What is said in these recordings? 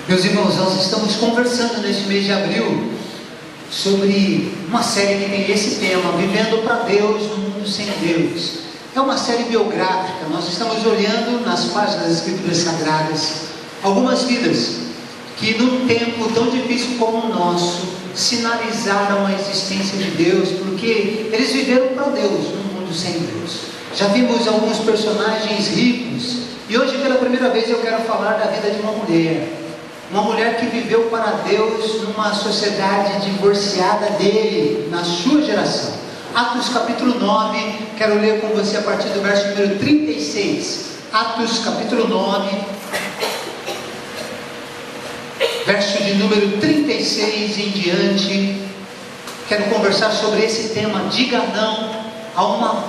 Meus irmãos, nós estamos conversando neste mês de abril sobre uma série que tem esse tema, Vivendo para Deus no Mundo Sem Deus. É uma série biográfica. Nós estamos olhando nas páginas das Escrituras Sagradas algumas vidas que num tempo tão difícil como o nosso sinalizaram a existência de Deus, porque eles viveram para Deus no mundo sem Deus. Já vimos alguns personagens ricos, e hoje pela primeira vez eu quero falar da vida de uma mulher que viveu para Deus numa sociedade divorciada dele, na sua geração. Atos capítulo 9, quero ler com você a partir do verso número 36. Atos capítulo 9, verso de número 36 em diante. Quero conversar sobre esse tema. Diga não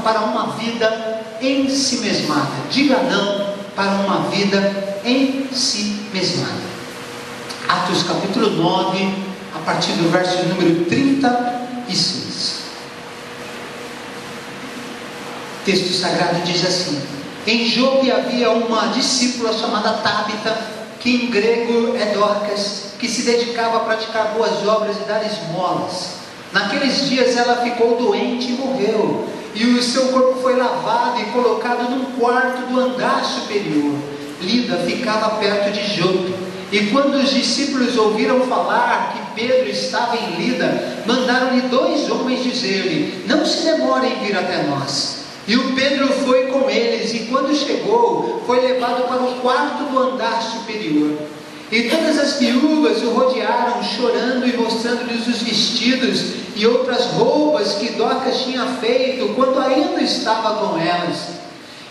para uma vida em si mesmada. Diga não para uma vida em si mesmada. Atos capítulo 9, a partir do verso número 36. O texto sagrado diz assim: em Jope havia uma discípula chamada Tabita, que em grego é Dorcas, que se dedicava a praticar boas obras e dar esmolas. Naqueles dias ela ficou doente e morreu, e o seu corpo foi lavado e colocado num quarto do andar superior. Lida ficava perto de Jope. E quando os discípulos ouviram falar que Pedro estava em Lida, mandaram-lhe 2 homens dizer-lhe: não se demore em vir até nós. E o Pedro foi com eles, e quando chegou, foi levado para o quarto do andar superior. E todas as viúvas o rodearam, chorando e mostrando-lhes os vestidos e outras roupas que Dorcas tinha feito quando ainda estava com elas.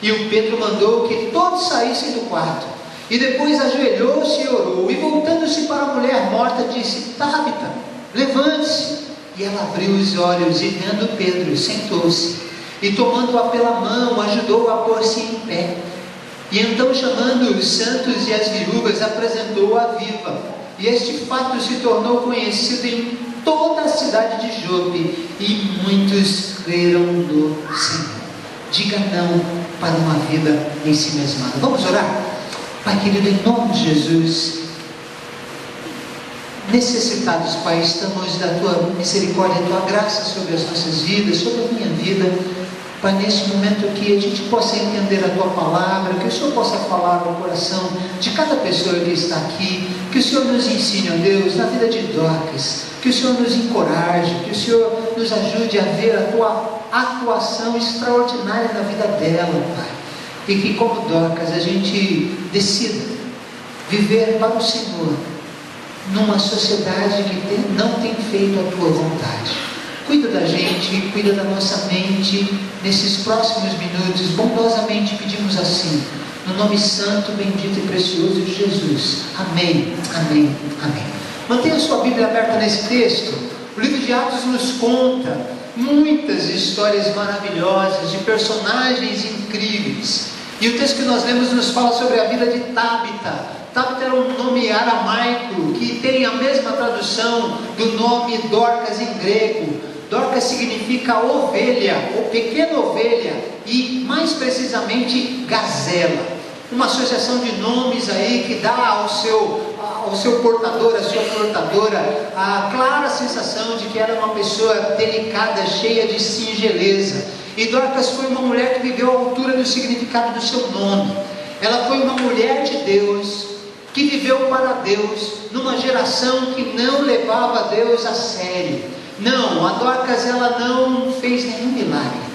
E o Pedro mandou que todos saíssem do quarto. E depois ajoelhou-se e orou, e voltando-se para a mulher morta, disse: Tabita, levante-se. E ela abriu os olhos, e vendo Pedro, sentou-se, e tomando-a pela mão, ajudou-a a pôr-se em pé. E então, chamando os santos e as viúvas, apresentou-a viva. E este fato se tornou conhecido em toda a cidade de Jope, e muitos creram no Senhor. Diga não para uma vida em si mesmada. Vamos orar? Pai querido, em nome de Jesus, necessitados, Pai, estamos da Tua misericórdia, da Tua graça sobre as nossas vidas, sobre a minha vida, Pai, neste momento aqui, a gente possa entender a Tua palavra, que o Senhor possa falar no coração de cada pessoa que está aqui, que o Senhor nos ensine, ó Deus, na vida de Dorcas, que o Senhor nos encoraje, que o Senhor nos ajude a ver a Tua atuação extraordinária na vida dela, Pai. E que como Dorcas a gente decida viver para o Senhor numa sociedade que não tem feito a Tua vontade. Cuida da gente, cuida da nossa mente nesses próximos minutos. Bondosamente pedimos assim, no nome santo, bendito e precioso de Jesus. Amém, amém, amém. Mantenha sua Bíblia aberta nesse texto. O livro de Atos nos conta muitas histórias maravilhosas de personagens incríveis. E o texto que nós lemos nos fala sobre a vida de Tabita. Tabita era um nome aramaico que tem a mesma tradução do nome Dorcas em grego. Dorcas significa ovelha, ou pequena ovelha, e mais precisamente gazela. Uma associação de nomes aí que dá ao seu portador, à sua portadora, a clara sensação de que era uma pessoa delicada, cheia de singeleza. E Dorcas foi uma mulher que viveu à altura do significado do seu nome. Ela foi uma mulher de Deus, que viveu para Deus, numa geração que não levava Deus a sério. Não, a Dorcas ela não fez nenhum milagre.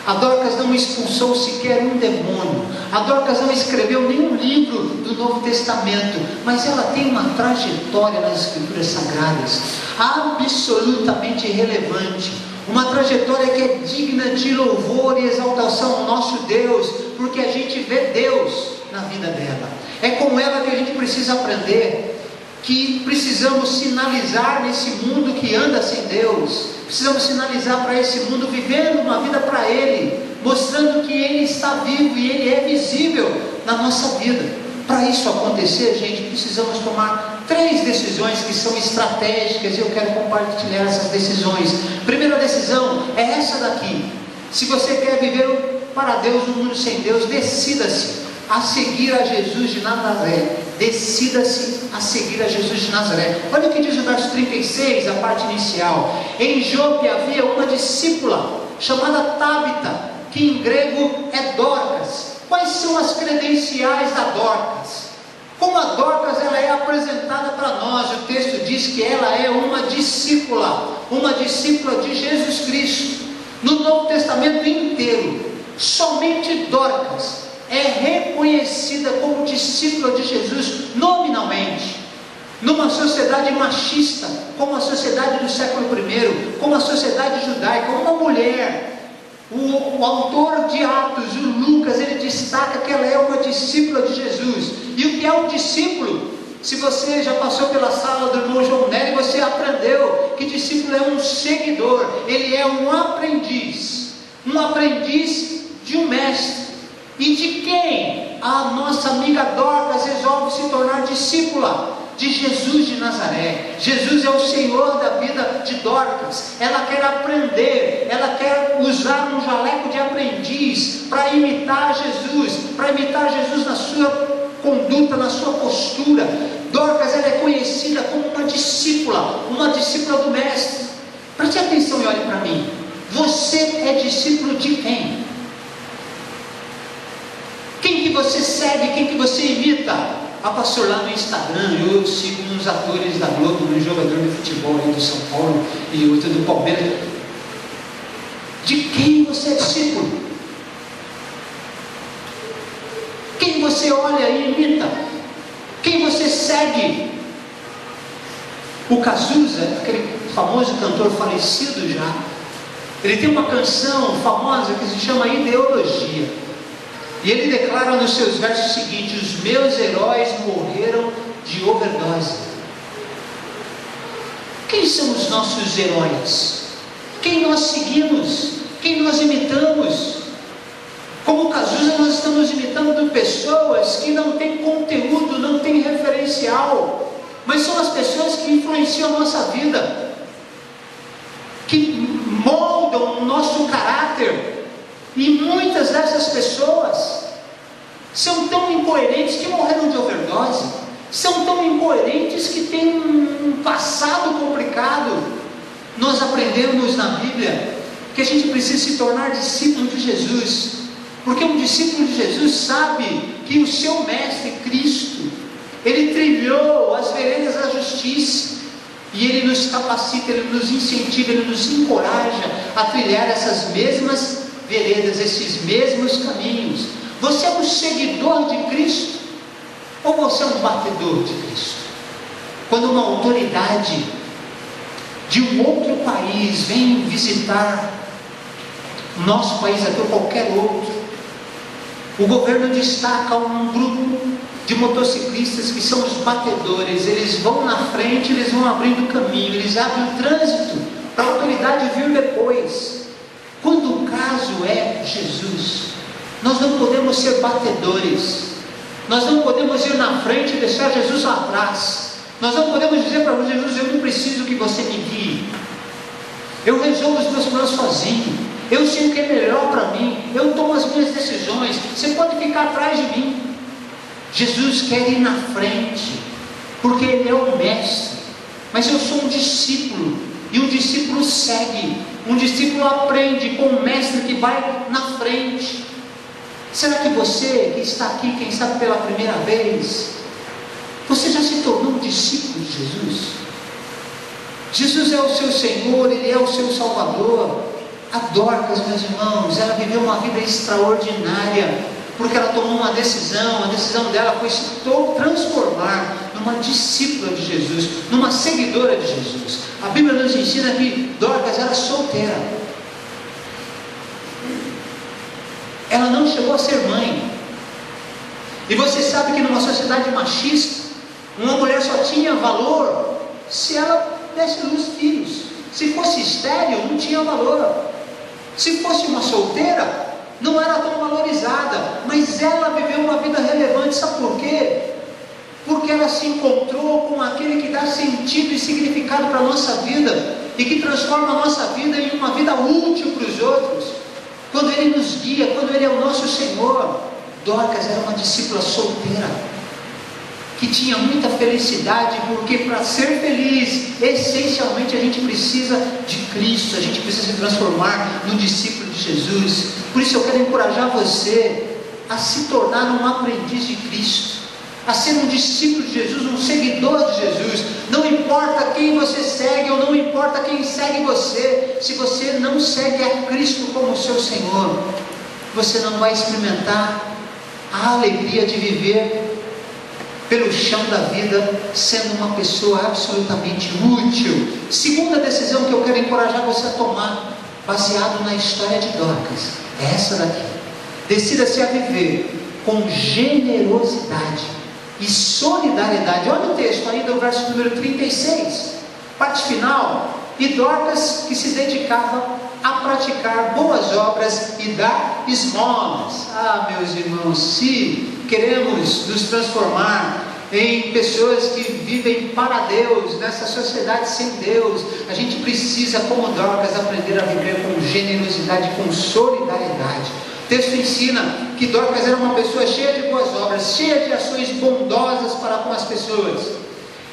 A Dorcas não expulsou sequer um demônio. A Dorcas não escreveu nenhum livro do Novo Testamento. Mas ela tem uma trajetória nas Escrituras Sagradas absolutamente relevante. Uma trajetória que é digna de louvor e exaltação ao nosso Deus, porque a gente vê Deus na vida dela. É com ela que a gente precisa aprender que precisamos sinalizar nesse mundo que anda sem Deus. Precisamos sinalizar para esse mundo vivendo uma vida para Ele, mostrando que Ele está vivo e Ele é visível na nossa vida. Para isso acontecer, gente, precisamos tomar 3 decisões que são estratégicas e eu quero compartilhar essas decisões. Primeira decisão é essa daqui: se você quer viver para Deus no mundo sem Deus, decida-se a seguir a Jesus de Nazaré. Decida-se a seguir a Jesus de Nazaré. Olha o que diz o verso 36, a parte inicial. Em Jope havia uma discípula chamada Tabita, que em grego é Dorcas. Quais são as credenciais da Dorcas? Como a Dorcas ela é apresentada para nós? O texto diz que ela é uma discípula de Jesus Cristo. No Novo Testamento inteiro, somente Dorcas é reconhecida como discípula de Jesus nominalmente. Numa sociedade machista, como a sociedade do século I, como a sociedade judaica, uma mulher. O autor de Atos, o Lucas, ele destaca que ela é uma discípula de Jesus. E o que é um discípulo? Se você já passou pela sala do irmão João Nery, você aprendeu que discípulo é um seguidor, ele é um aprendiz de um mestre. E de quem a nossa amiga Dorcas resolve se tornar discípula? De Jesus de Nazaré. Jesus é o Senhor da vida de Dorcas. Ela quer aprender, ela quer usar um jaleco de aprendiz para imitar Jesus na sua conduta, na sua postura. Dorcas ela é conhecida como uma discípula do mestre. Preste atenção e olhe para mim. Você é discípulo de quem? Quem que você segue, quem que você imita? Pastor, lá no Instagram eu sigo uns atores da Globo, um jogador de futebol aí do São Paulo e outro do Palmeiras. De quem você é discípulo? Quem você olha e imita? Quem você segue? O Cazuza, aquele famoso cantor falecido já, ele tem uma canção famosa que se chama Ideologia. E ele declara nos seus versos o seguinte: os meus heróis morreram de overdose. Quem são os nossos heróis? Quem nós seguimos? Quem nós imitamos? Como Cazuza, nós estamos imitando pessoas que não têm conteúdo, não têm referencial, mas são as pessoas que influenciam a nossa vida, que moldam o nosso caráter. E muitas dessas pessoas são tão incoerentes que morreram de overdose, são tão incoerentes que têm um passado complicado. Nós aprendemos na Bíblia que a gente precisa se tornar discípulo de Jesus, porque um discípulo de Jesus sabe que o seu mestre Cristo, ele trilhou as veredas da justiça, e ele nos capacita, ele nos incentiva, ele nos encoraja a trilhar essas mesmas veredas, esses mesmos caminhos. Você é um seguidor de Cristo ou você é um batedor de Cristo? Quando uma autoridade de um outro país vem visitar o nosso país aqui ou qualquer outro, o governo destaca um grupo de motociclistas que são os batedores. Eles vão na frente, eles vão abrindo o caminho, eles abrem o trânsito para a autoridade vir depois. Quando o caso é Jesus, nós não podemos ser batedores, nós não podemos ir na frente e deixar Jesus lá atrás, nós não podemos dizer para Jesus: eu não preciso que você me guie, eu resolvo os meus problemas sozinho, eu sei o que é melhor para mim, eu tomo as minhas decisões, você pode ficar atrás de mim. Jesus quer ir na frente, porque Ele é o mestre, mas eu sou um discípulo, e um discípulo segue, um discípulo aprende com o mestre que vai na frente. Será que você que está aqui, quem sabe pela primeira vez, você já se tornou um discípulo de Jesus? Jesus é o seu Senhor, Ele é o seu Salvador. A Dorcas, meus irmãos, ela viveu uma vida extraordinária, porque ela tomou uma decisão. A decisão dela foi se transformar numa discípula de Jesus, numa seguidora de Jesus. A Bíblia nos ensina que Dorcas era solteira, ela não chegou a ser mãe. E você sabe que numa sociedade machista, uma mulher só tinha valor se ela desse luz filhos. Se fosse estéril, não tinha valor. Se fosse uma solteira, não era tão valorizada. Mas ela viveu uma vida relevante. Sabe por quê? Porque ela se encontrou com aquele que dá sentido e significado para a nossa vida, e que transforma a nossa vida em uma vida útil para os outros. Quando Ele nos guia, quando Ele é o nosso Senhor. Dorcas era uma discípula solteira, que tinha muita felicidade, porque para ser feliz, essencialmente a gente precisa de Cristo, a gente precisa se transformar num discípulo de Jesus. Por isso eu quero encorajar você a se tornar um aprendiz de Cristo, a ser um discípulo de Jesus, um seguidor de Jesus. Não importa quem você segue, ou não importa quem segue você, se você não segue a Cristo como seu Senhor, você não vai experimentar a alegria de viver pelo chão da vida, sendo uma pessoa absolutamente útil. Segunda decisão que eu quero encorajar você a tomar, baseado na história de Dorcas, é essa daqui: decida-se a viver com generosidade e solidariedade. Olha o texto aí do verso número 36, parte final. E Dorcas, que se dedicava a praticar boas obras e dar esmolas. Ah, meus irmãos, se queremos nos transformar em pessoas que vivem para Deus, nessa sociedade sem Deus, a gente precisa, como Dorcas, aprender a viver com generosidade, com solidariedade. O texto ensina que Dorcas era uma pessoa cheia de boas obras, cheia de ações bondosas para com as pessoas,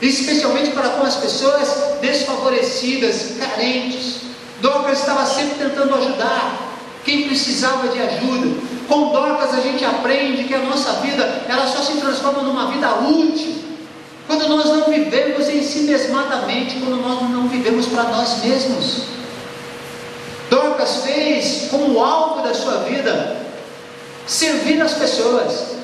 especialmente para com as pessoas desfavorecidas, carentes. Dorcas estava sempre tentando ajudar quem precisava de ajuda. Com Dorcas a gente aprende que a nossa vida, ela só se transforma numa vida útil quando nós não vivemos em si mesmadamente, quando nós não vivemos para nós mesmos. Dorcas fez como alvo da sua vida servir as pessoas,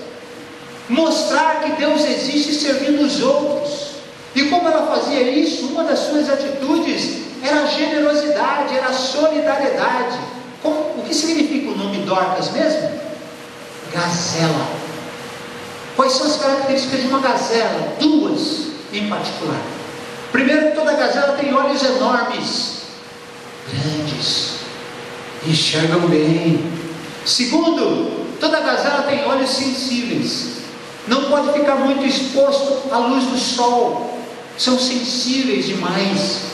mostrar que Deus existe servindo os outros. E como ela fazia isso? Uma das suas atitudes era a generosidade, era a solidariedade. O que significa o nome Dorcas mesmo? Gazela. Quais são as características de uma gazela? Duas em particular. Primeiro, toda gazela tem olhos enormes, grandes, enxergam bem. Segundo, toda gazela tem olhos sensíveis, não pode ficar muito exposto à luz do sol, são sensíveis demais.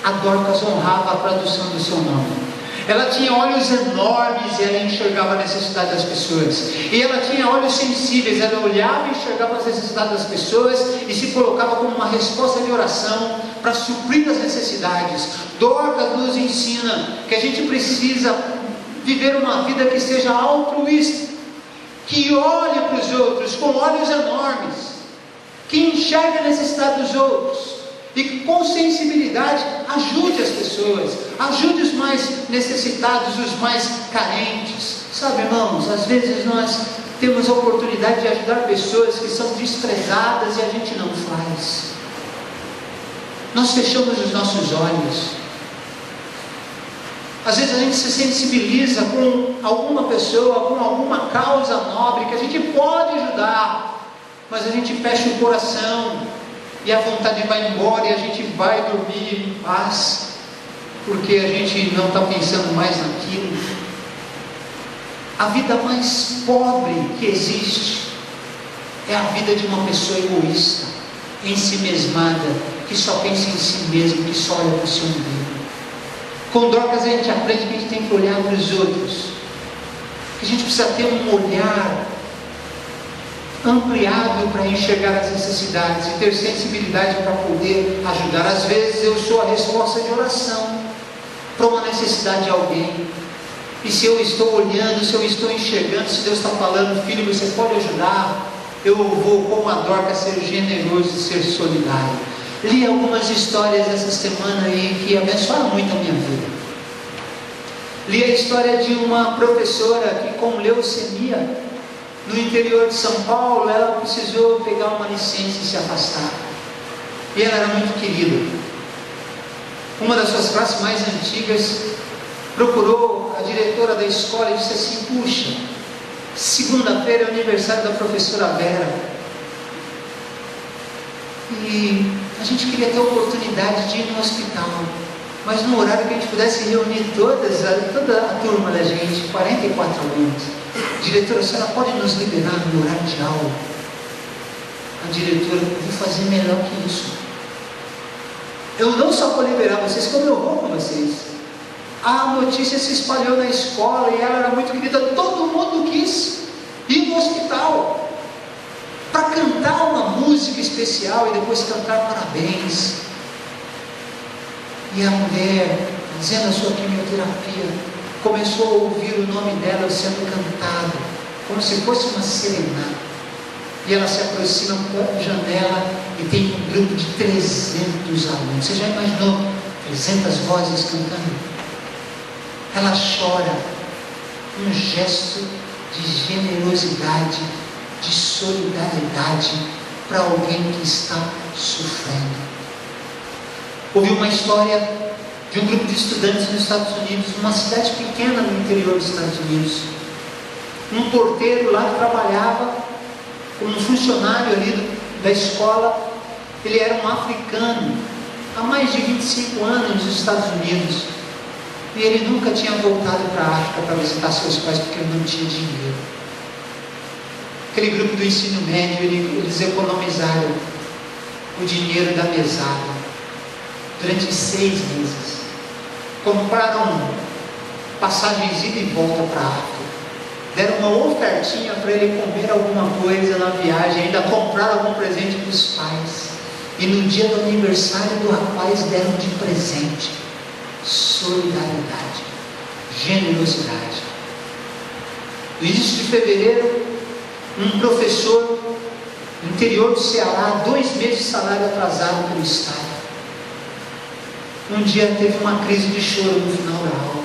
A Dorcas honrava a tradução do seu nome. Ela tinha olhos enormes e ela enxergava a necessidade das pessoas. E ela tinha olhos sensíveis, ela olhava e enxergava as necessidades das pessoas e se colocava como uma resposta de oração para suprir as necessidades. Dorcas nos ensina que a gente precisa viver uma vida que seja altruísta, que olhe para os outros com olhos enormes, que enxergue a necessidade dos outros e que com sensibilidade ajude as pessoas, ajude os mais necessitados, os mais carentes. Sabe, irmãos, às vezes nós temos a oportunidade de ajudar pessoas que são desprezadas e a gente não faz. Nós fechamos os nossos olhos. Às vezes a gente se sensibiliza com alguma pessoa, com alguma causa nobre que a gente pode ajudar, mas a gente fecha o coração e a vontade vai embora e a gente vai dormir em paz, porque a gente não está pensando mais naquilo. A vida mais pobre que existe é a vida de uma pessoa egoísta, ensimesmada, que só pensa em si mesmo, que só olha para o seu umbigo. Com Dorcas a gente aprende que a gente tem que olhar para os outros, que a gente precisa ter um olhar ampliado para enxergar as necessidades e ter sensibilidade para poder ajudar. Às vezes eu sou a resposta de oração para uma necessidade de alguém, e se eu estou olhando, se eu estou enxergando, se Deus está falando, filho, você pode ajudar, eu vou, como a Dorcas, ser generoso e ser solidário. Li algumas histórias essa semana aí que abençoaram muito a minha vida. Li a história de uma professora que, com leucemia, no interior de São Paulo, ela precisou pegar uma licença e se afastar. E ela era muito querida. Uma das suas classes mais antigas procurou a diretora da escola e disse assim: puxa, segunda-feira é o aniversário da professora Vera, e a gente queria ter a oportunidade de ir no hospital, mas no horário que a gente pudesse reunir toda a turma da gente, 44 alunos. Diretora, a senhora pode nos liberar no horário de aula? A diretora: eu vou fazer melhor que isso. Eu não só vou liberar vocês, como eu vou com vocês. A notícia se espalhou na escola e ela era muito querida, todo mundo quis ir no hospital para cantar uma música especial e depois cantar parabéns. E a mulher, fazendo a sua quimioterapia, começou a ouvir o nome dela sendo cantado, como se fosse uma serenata. E ela se aproxima da janela e tem um grupo de 300 alunos. Você já imaginou 300 vozes cantando? Ela chora, um gesto de generosidade, de solidariedade para alguém que está sofrendo. Ouvi uma história de um grupo de estudantes nos Estados Unidos, numa cidade pequena no interior dos Estados Unidos. Um porteiro lá que trabalhava como funcionário ali da escola, ele era um africano, há mais de 25 anos nos Estados Unidos, e ele nunca tinha voltado para a África para visitar seus pais porque ele não tinha dinheiro. Aquele grupo do ensino médio, eles economizaram o dinheiro da mesada durante 6 meses, compraram passagens ida e volta para a África, deram uma ofertinha para ele comer alguma coisa na viagem, ainda compraram algum presente para os pais, e no dia do aniversário do rapaz deram de presente solidariedade, generosidade. No início de fevereiro, um professor no interior do Ceará, 2 meses de salário atrasado pelo Estado, um dia teve uma crise de choro no final da aula,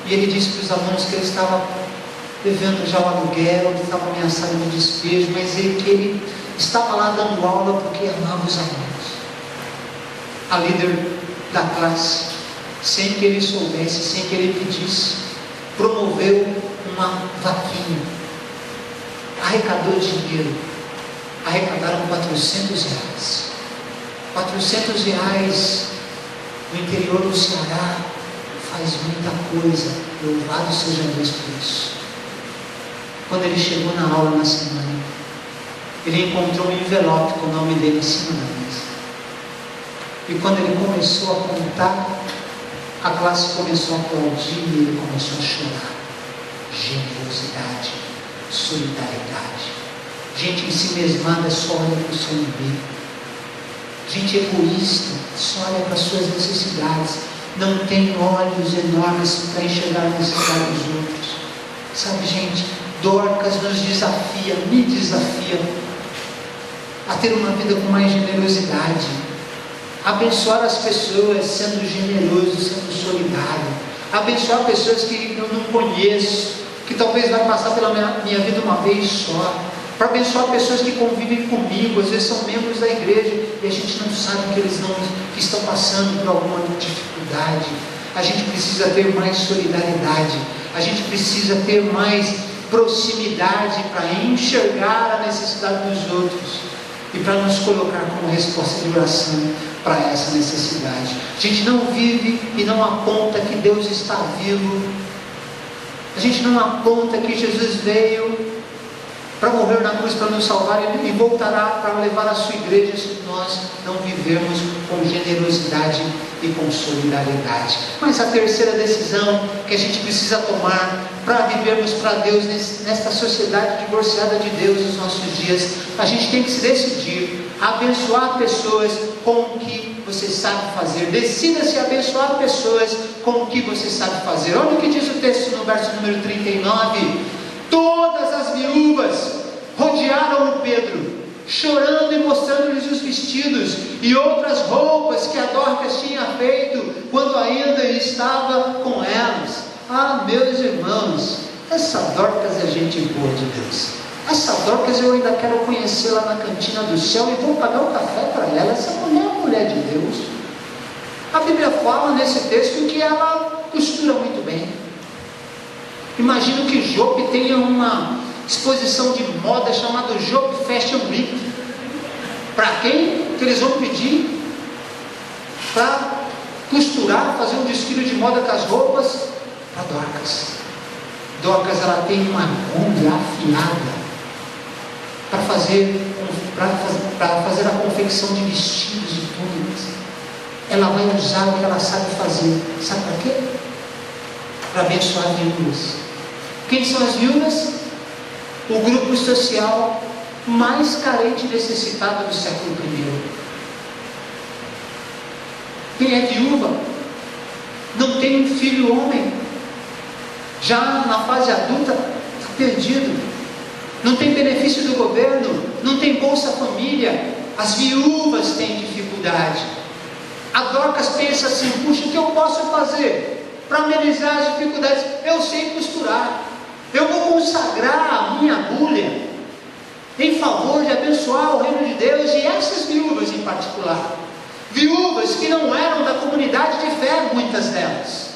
e ele disse para os alunos que ele estava devendo já o aluguel, ele estava ameaçado de despejo, mas que ele estava lá dando aula porque amava os alunos. A líder da classe, sem que ele soubesse, sem que ele pedisse, promoveu uma vaquinha, arrecadou dinheiro, arrecadaram R$400. R$400 no interior do Ceará faz muita coisa, louvado seja Deus por isso. Quando ele chegou na aula na semana, ele encontrou um envelope com o nome dele em cima da mesa. E quando ele começou a contar, a classe começou a aplaudir e ele começou a chorar. Generosidade, solidariedade. Gente ensimesmada só olha para o seu umbigo. Gente egoísta só olha para as suas necessidades. Não tem olhos enormes para enxergar a necessidade dos outros. Sabe, gente, Dorcas nos desafia, me desafia a ter uma vida com mais generosidade, abençoar as pessoas sendo generoso, sendo solidário, abençoar pessoas que eu não conheço, que talvez vai passar pela minha vida uma vez só, para abençoar pessoas que convivem comigo, às vezes são membros da igreja e a gente não sabe que estão passando por alguma dificuldade. A gente precisa ter mais solidariedade, a gente precisa ter mais proximidade para enxergar a necessidade dos outros e para nos colocar como resposta de oração para essa necessidade. A gente não vive e não aponta que Deus está vivo, a gente não aponta que Jesus veio para morrer na cruz para nos salvar e voltará para levar a sua igreja se nós não vivermos com generosidade e com solidariedade. Mas a terceira decisão que a gente precisa tomar para vivermos para Deus nesta sociedade divorciada de Deus nos nossos dias, a gente tem que se decidir a abençoar pessoas com o que você sabe fazer. Decida-se abençoar pessoas com o que você sabe fazer. Olha o que diz o texto no verso número 39. Todas as viúvas rodearam o Pedro, chorando e mostrando-lhes os vestidos e outras roupas que a Dorcas tinha feito quando ainda estava com elas. Ah, meus irmãos, essa Dorcas é gente boa de Deus. Essa Dorcas eu ainda quero conhecê-la na cantina do céu e vou pagar um café para ela. Essa mulher é mulher de Deus. A Bíblia fala nesse texto que ela costura muito bem. Imagino que Jope tenha uma exposição de moda chamada Jope Fashion Week. Para quem que eles vão pedir? Para costurar, fazer um desfile de moda com as roupas? Para Dorcas. Dorcas, ela tem uma agulha afiada para fazer a confecção de vestidos e túnicas. Ela vai usar o que ela sabe fazer. Sabe para quê? Para abençoar viúvas. Quem são as viúvas? o grupo social mais carente e necessitado do século I. Quem é viúva, não tem um filho homem, já na fase adulta, está perdido, não tem benefício do governo, não tem Bolsa Família, as viúvas têm dificuldade. A Dorcas pensa assim: puxa, o que eu posso fazer para amenizar as dificuldades? Eu sei costurar, eu vou consagrar a minha agulha em favor de abençoar o reino de Deus. E essas viúvas em particular, viúvas que não eram da comunidade de fé, muitas delas,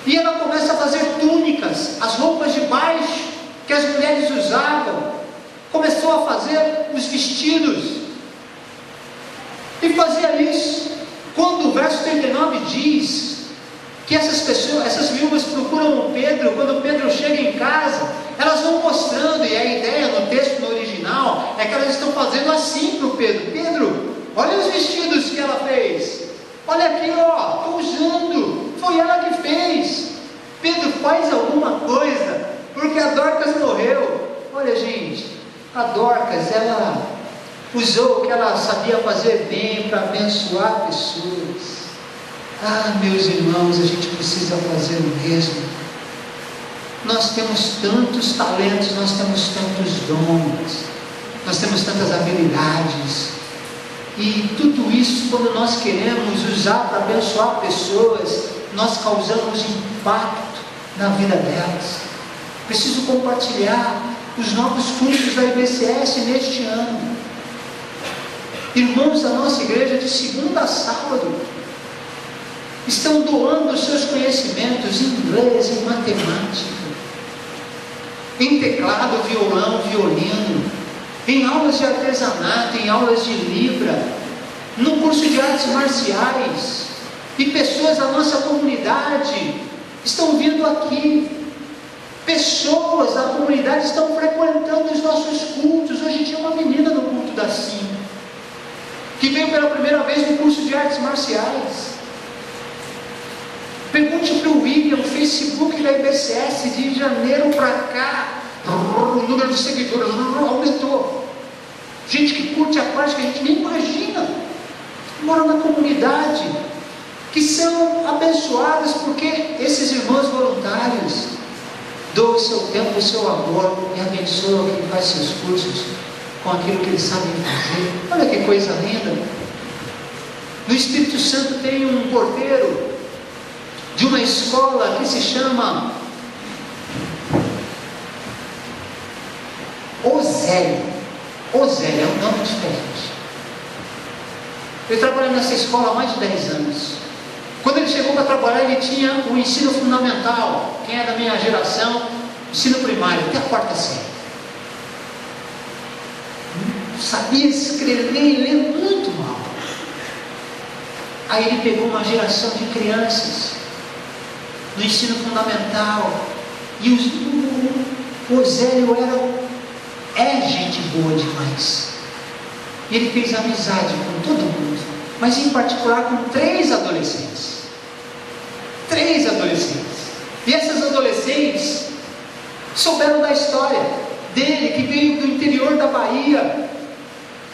e ela começa a fazer túnicas, as roupas de baixo que as mulheres usavam, começou a fazer os vestidos, e fazia isso. Quando o verso 39 diz que essas pessoas, essas viúvas procuram o Pedro, quando Pedro chega em casa, elas vão mostrando, e a ideia no texto no original é que elas estão fazendo assim para o Pedro: Pedro, olha os vestidos que ela fez, olha aqui, ó, estou usando, foi ela que fez. Pedro, faz alguma coisa, porque a Dorcas morreu. Olha, gente, a Dorcas, ela usou o que ela sabia fazer bem para abençoar pessoas. Ah, meus irmãos, a gente precisa fazer o mesmo. Nós temos tantos talentos, nós temos tantos dons, nós temos tantas habilidades, e tudo isso, quando nós queremos usar para abençoar pessoas, nós causamos impacto na vida delas. Preciso compartilhar os novos cursos da IBCS neste ano. Irmãos da nossa igreja, de segunda a sábado, estão doando os seus conhecimentos em inglês, em matemática, em teclado, violão, violino, em aulas de artesanato, em aulas de Libra, no curso de artes marciais. E pessoas da nossa comunidade estão vindo aqui, pessoas da comunidade estão frequentando os nossos cultos. Hoje tinha uma menina no culto da Sim, que veio pela primeira vez no curso de artes marciais. Pergunte para o William, o Facebook da IBCS, de janeiro para cá, o número de seguidores aumentou. Gente que curte a parte que a gente nem imagina, mora na comunidade, que são abençoados porque esses irmãos voluntários doam o seu tempo, o seu amor, e abençoam quem faz seus cursos com aquilo que eles sabem fazer. Olha que coisa linda. No Espírito Santo tem um porteiro de uma escola que se chama Osélio. Osélio é um nome diferente. Ele trabalha nessa escola há mais de 10 anos. Quando ele chegou para trabalhar, ele tinha o ensino fundamental. Quem é da minha geração, ensino primário, até a quarta série. Sabia escrever e ler muito mal. Aí ele pegou uma geração de crianças no ensino fundamental, e o Osélio é gente boa demais. E ele fez amizade com todo mundo, mas em particular com 3 adolescentes. 3 adolescentes. E essas adolescentes souberam da história dele, que veio do interior da Bahia,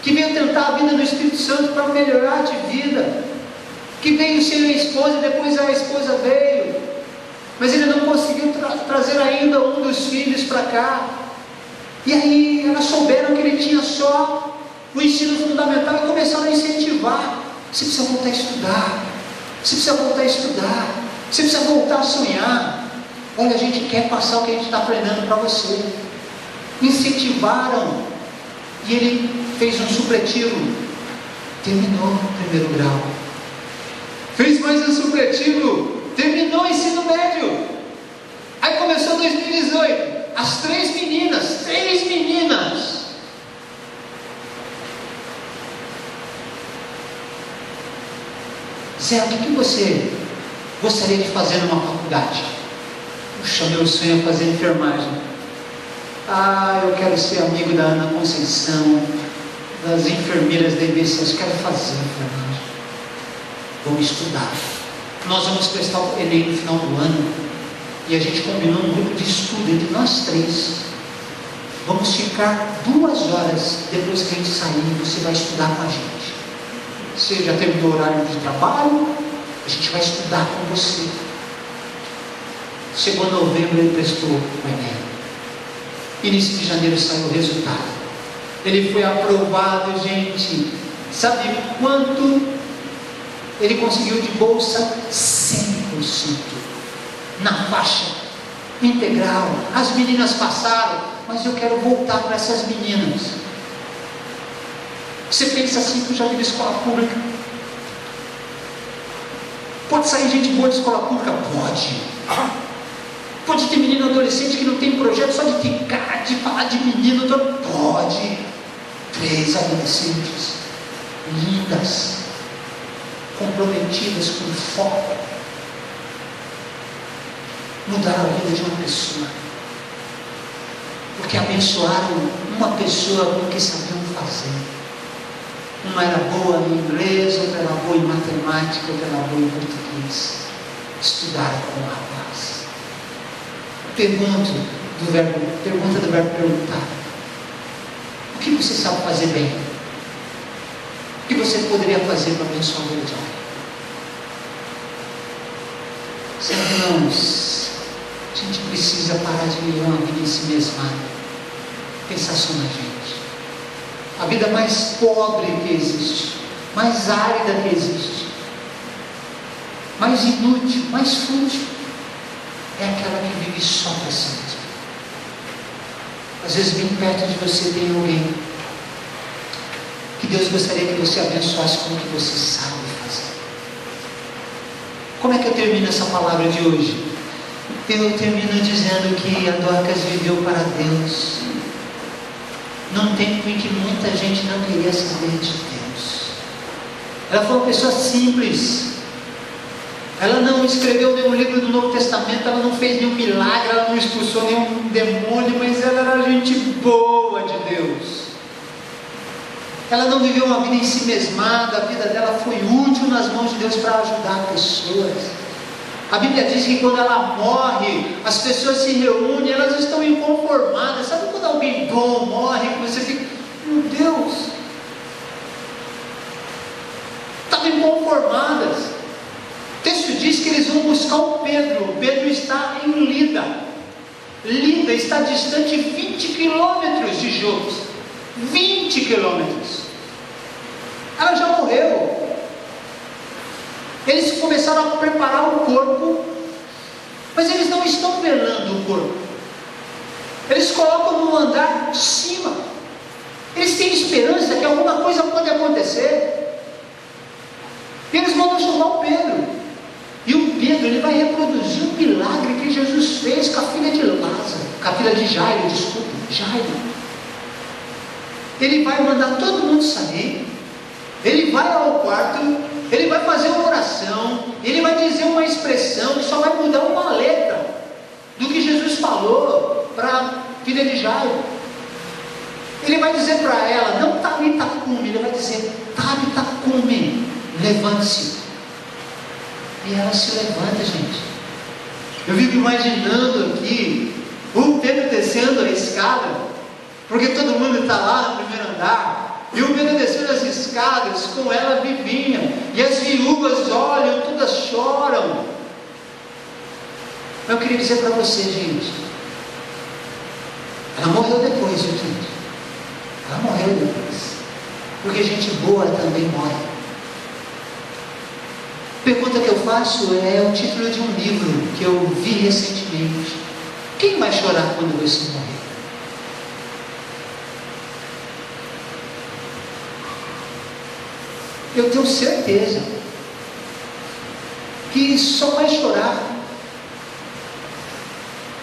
que veio tentar a vida no Espírito Santo para melhorar de vida, que veio sem a esposa e depois a esposa veio, mas ele não conseguiu trazer ainda um dos filhos para cá. E aí elas souberam que ele tinha só o ensino fundamental e começaram a incentivar: você precisa voltar a estudar, você precisa voltar a estudar, você precisa voltar a sonhar. Olha, a gente quer passar o que a gente está aprendendo para você. Incentivaram, e ele fez um supletivo, terminou o primeiro grau, fez mais um supletivo, terminou o ensino médio. Aí começou 2018, as 3 meninas, Zé, o que você gostaria de fazer numa faculdade? Puxa, meu sonho é fazer enfermagem. Eu quero ser amigo da Ana Conceição, das enfermeiras da IBCS, eu quero fazer enfermagem. Vamos estudar. Nós vamos prestar o Enem no final do ano, e a gente combinou um grupo de estudo entre nós 3. Vamos ficar 2 horas depois que a gente sair, você vai estudar com a gente. Você já terminou o horário de trabalho, a gente vai estudar com você. Chegou novembro, ele prestou o Enem. Início de janeiro saiu o resultado. Ele foi aprovado, gente. Sabe quanto ele conseguiu de bolsa? 100%. Na faixa integral. As meninas passaram, mas eu quero voltar para essas meninas. Você pensa assim que eu já vi na escola pública? Pode sair gente boa de escola pública? Pode. Pode ter menino adolescente que não tem projeto só de ficar, de falar de menino. Pode. 3 adolescentes lindas, comprometidas com foco, mudaram a vida de uma pessoa, porque abençoaram uma pessoa com o que sabiam fazer. Uma era boa em inglês, outra era boa em matemática, outra era boa em português. Estudaram com o rapaz. Pergunta do verbo perguntar. O que você sabe fazer bem? O que você poderia fazer para abençoar a vida de alguém? Irmãos, a gente precisa parar de viver uma vida em si mesma, pensar só na gente. A vida mais pobre que existe, mais árida que existe, mais inútil, mais fútil, é aquela que vive só para si mesmo. Às vezes bem perto de você tem alguém que Deus gostaria que você abençoasse com o que você sabe fazer. Como é que eu termino essa palavra de hoje? Eu termino dizendo que a Dorcas viveu para Deus num tempo em que muita gente não queria saber de Deus. Ela foi uma pessoa simples. Ela não escreveu nenhum livro do Novo Testamento, ela não fez nenhum milagre, ela não expulsou nenhum demônio, mas ela era gente boa de Deus. Ela não viveu uma vida em si mesmada, a vida dela foi útil nas mãos de Deus para ajudar pessoas. A Bíblia diz que quando ela morre, as pessoas se reúnem, elas estão inconformadas. Sabe quando alguém bom morre, que você fica, meu Deus, estavam inconformadas. O texto diz que eles vão buscar o Pedro. O Pedro está em Lida. Lida está distante 20 quilômetros de Jopes. 20 quilômetros. Ela já morreu. Eles começaram a preparar o corpo, mas eles não estão velando o corpo. Eles colocam no andar de cima. Eles têm esperança que alguma coisa pode acontecer. E eles mandam chamar o Pedro. E o Pedro, ele vai reproduzir o milagre que Jesus fez com a filha de Lázaro, com a filha de Jairo, Jairo. Ele vai mandar todo mundo sair. Ele vai ao quarto. Ele vai fazer uma oração, ele vai dizer uma expressão que só vai mudar uma letra do que Jesus falou para a filha de Jairo. Ele vai dizer para ela, não Talita cumi, ele vai dizer, Talita cumi, levante-se. E ela se levanta, gente. Eu fico imaginando aqui, o Pedro descendo a escada, porque todo mundo está lá no primeiro andar, e o Pedro descendo as escadas, com ela vivinha, e as viúvas olham, todas choram. Eu queria dizer para você, gente, ela morreu depois, gente. Ela morreu depois, porque gente boa também morre. A pergunta que eu faço é o título de um livro que eu vi recentemente. Quem vai chorar quando você morrer? Eu tenho certeza que só vai chorar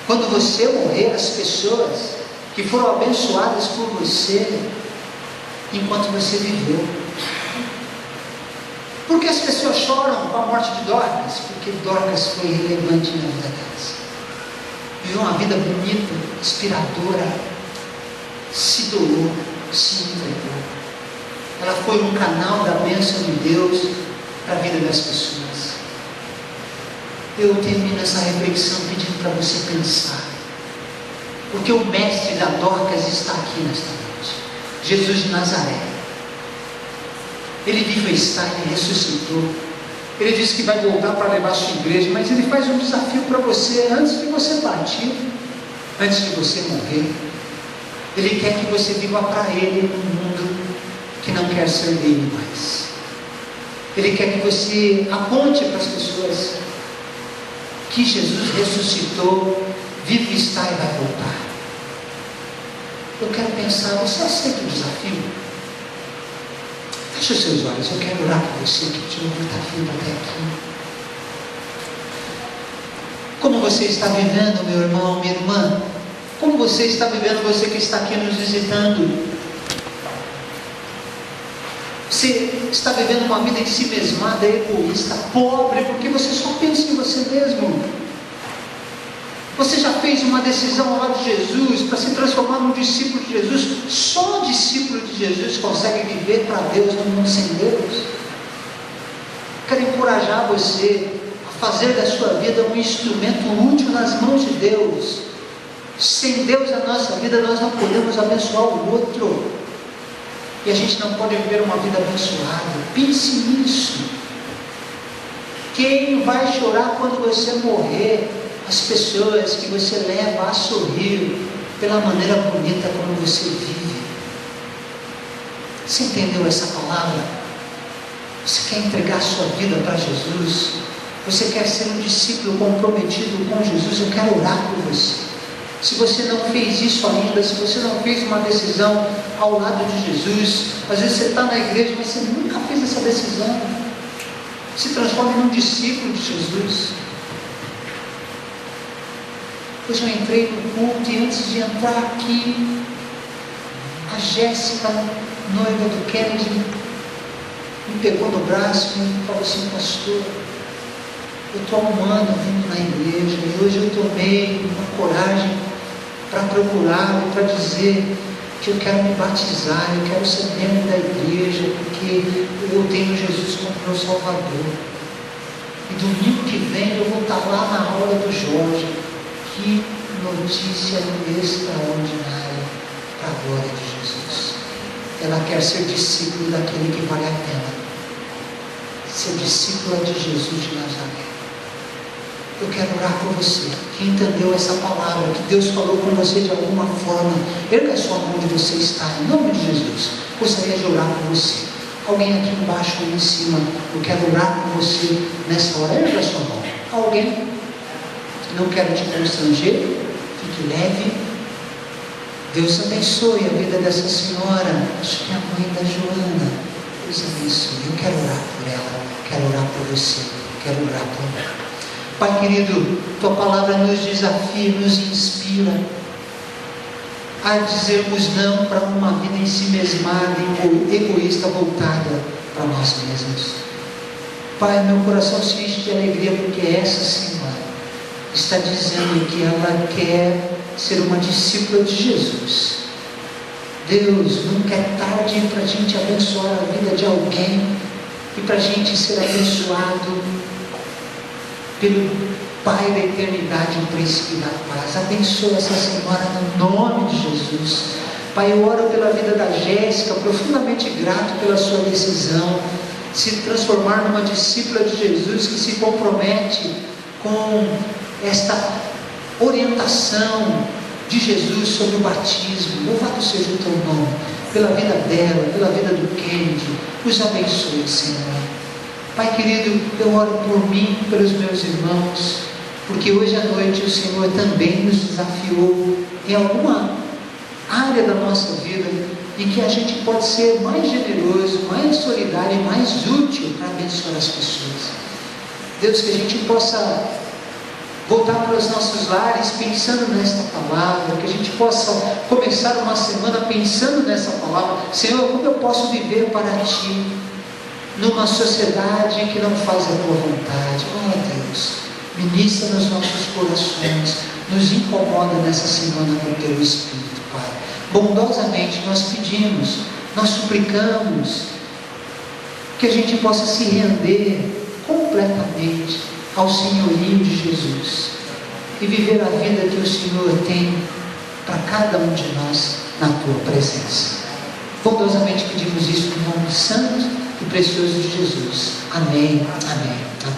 quando você morrer as pessoas que foram abençoadas por você enquanto você viveu. Por que as pessoas choram com a morte de Dorcas? Porque Dorcas foi relevante na vida delas. Viveu uma vida bonita, inspiradora, se doou, se entregou. Ela foi um canal da bênção de Deus para a vida das pessoas. Eu termino essa reflexão pedindo para você pensar. porque o mestre da Dorcas está aqui nesta noite, Jesus de Nazaré. Ele vive está, ele ressuscitou. Ele disse que vai voltar para levar a sua igreja, mas ele faz um desafio para você antes de você partir, antes de você morrer. Ele quer que você viva para Ele num mundo que não quer ser dele mais. Ele quer que você aponte para as pessoas que Jesus ressuscitou, vive está e vai voltar. Eu quero pensar, você aceita o desafio? Feche os seus olhos, eu quero orar por você que te ouviu, está vindo até aqui. Como você está vivendo, meu irmão, minha irmã? Como você está vivendo, você que está aqui nos visitando? Você está vivendo uma vida em si mesmada, egoísta, pobre, porque você só pensa em você mesmo. Você já fez uma decisão ao lado de Jesus para se transformar num discípulo de Jesus? Só discípulo de Jesus consegue viver para Deus no mundo sem Deus. Quero encorajar você a fazer da sua vida um instrumento útil nas mãos de Deus. Sem Deus na nossa vida nós não podemos abençoar o outro, e a gente não pode viver uma vida abençoada. Pense nisso. Quem vai chorar quando você morrer? As pessoas que você leva a sorrir pela maneira bonita como você vive. Você entendeu essa palavra? Você quer entregar a sua vida para Jesus? Você quer ser um discípulo comprometido com Jesus? Eu quero orar por você. Se você não fez isso ainda, se você não fez uma decisão ao lado de Jesus, às vezes você está na igreja, mas você nunca fez essa decisão. Se transforme num discípulo de Jesus. Hoje eu entrei no culto e antes de entrar aqui, a Jéssica, noiva do Kennedy, me pegou no braço e falou assim: pastor, eu estou há um ano vindo na igreja e hoje eu tomei uma coragem para procurar e para dizer que eu quero me batizar, eu quero ser membro da igreja, porque eu tenho Jesus como meu Salvador. E domingo que vem eu vou estar lá na aula do Jorge. Que notícia extraordinária para a glória de Jesus. Ela quer ser discípulo daquele que vale a pena, ser discípula de Jesus de Nazaré. Eu quero orar por você que entendeu essa palavra, que Deus falou com você de alguma forma. Erga a sua mão onde você está, em nome de Jesus. Gostaria de orar por você. Alguém aqui embaixo ou em cima, eu quero orar por você nessa hora. Erga a sua mão. Alguém? Não quero te constranger, fique leve. Deus abençoe a vida dessa senhora, acho que é a mãe da Joana. Deus abençoe. Eu quero orar por ela, quero orar por você, quero orar por ela. Pai querido, tua palavra nos desafia, nos inspira a dizermos não para uma vida em si mesmada, egoísta, voltada para nós mesmos. Pai, meu coração se enche de alegria porque essa senhora está dizendo que ela quer ser uma discípula de Jesus. Deus, nunca é tarde para a gente abençoar a vida de alguém e para a gente ser abençoado pelo Pai da eternidade, o príncipe da paz. Abençoa essa senhora no nome de Jesus. Pai, eu oro pela vida da Jéssica, profundamente grato pela sua decisão de se transformar numa discípula de Jesus, que se compromete com esta orientação de Jesus sobre o batismo. Louvado seja o teu nome, pela vida dela, pela vida do Kennedy. Os abençoe, Senhor. Pai querido, eu oro por mim, pelos meus irmãos, porque hoje à noite o Senhor também nos desafiou em alguma área da nossa vida, em que a gente pode ser mais generoso, mais solidário e mais útil para abençoar as pessoas. Deus, que a gente possa voltar para os nossos lares pensando nesta palavra, que a gente possa começar uma semana pensando nessa palavra. Senhor, como eu posso viver para Ti numa sociedade que não faz a Tua vontade? Oh Deus, ministra nos nossos corações, nos incomoda nessa semana com o Teu Espírito, Pai. Bondosamente nós pedimos, nós suplicamos que a gente possa se render completamente ao senhorio de Jesus e viver a vida que o Senhor tem para cada um de nós na tua presença. Bondosamente pedimos isso no nome santo e precioso de Jesus. Amém, amém, amém.